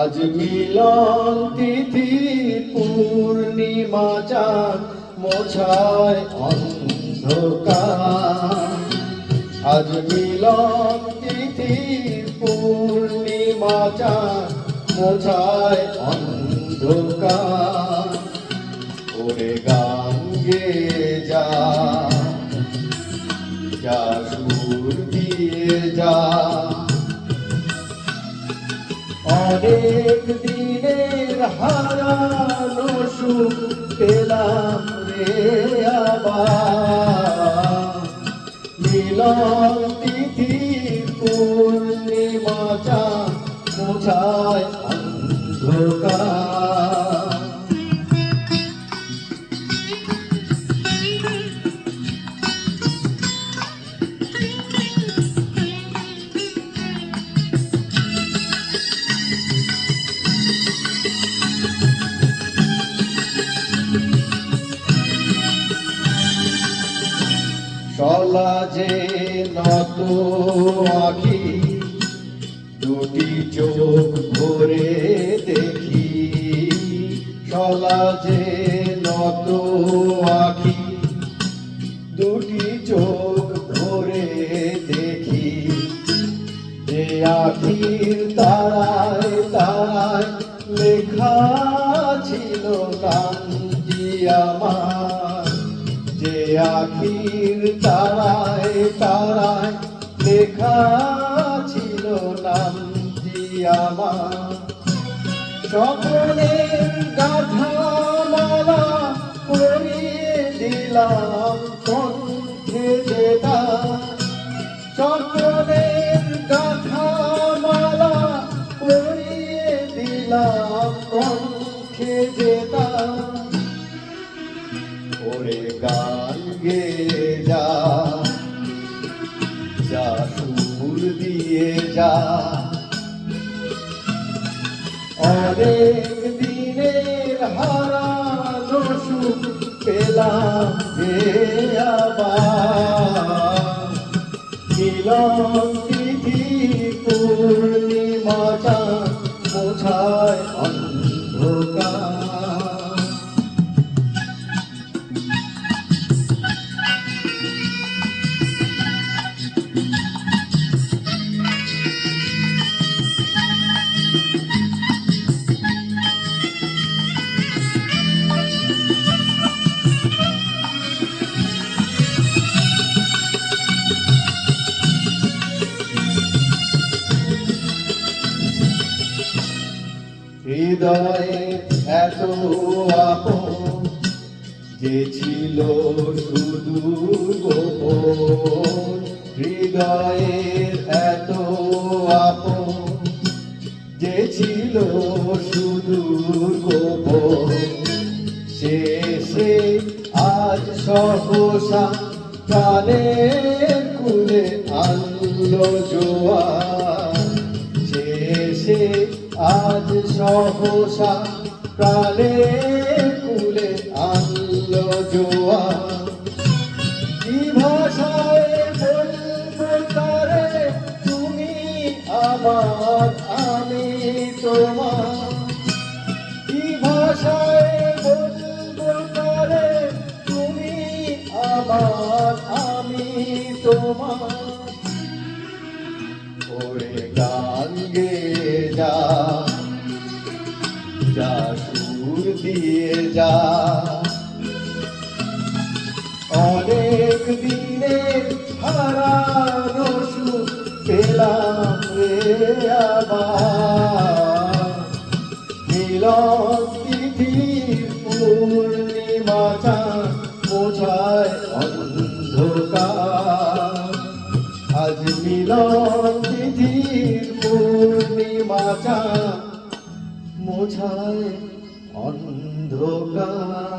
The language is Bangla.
আজ মিলন তিথি পূর্ণিমা চাঁদ মোছায় অন্ধকার। আজ মিলন তিথি পূর্ণিমা চাঁদ মোছায় অন্ধকার। ওরে গান গেয়ে যা, যা সুর দিয়ে যা, অনেক দিনের হারানো সুখ পেলাম রে আবার। মিলন তিথি পূর্ণিমা চাঁদ মোছায় অন্ধকার। সলাজে নত আঁখি, দুটি চোখ ভরে দেখি। সলাজে নত আঁখি, দুটি চোখ ভরে দেখি। যে আখির তারায় তারায় লেখা ছিল নামটি আমার। যে আখির তারায় তারায় লেখা ছিল নামটি আমার। স্বপ্নের গাথা মালা পরিয়ে দিলাম কণ্ঠে যেটা। স্বপ্নের গাথা মালা পরিয়ে দিলাম কণ্ঠে যেটা। ওরে গান গেয়ে যা, যা সুর দিয়ে যা, অনেক দিনের হারানো সুখ পেলাম যে আবার। মিলন তিথি পূর্ণিমা চাঁদ মোছায় অন্ধকার। হৃদয়ে এত আপন যে ছিল সুদূর গোপন। হৃদয়ের এত আপন যে ছিল সুদূর গোপন। শেষে আজ সহসা প্রাণের কুলে আনলো জোয়ার। শেষে আজ সহসা প্রাণের কুলে আনলো জোয়ার। কি ভাষায় বলবো তারে তুমি আমার আমি তোমার। কি ভাষায় বলবো তারে তুমি আমার আমি তোমার। ওরে গান গেয়ে যা, যা সুর দিয়ে যা, অনেক দিনের হারানো সুখ পেলাম রে আবার। মিলন তিথির পূর্ণিমা চাঁদ মোছায় অন্ধকার। আজ মিলন তিথির পূর্ণিমা চাঁদ মোছায় অন্ধকার।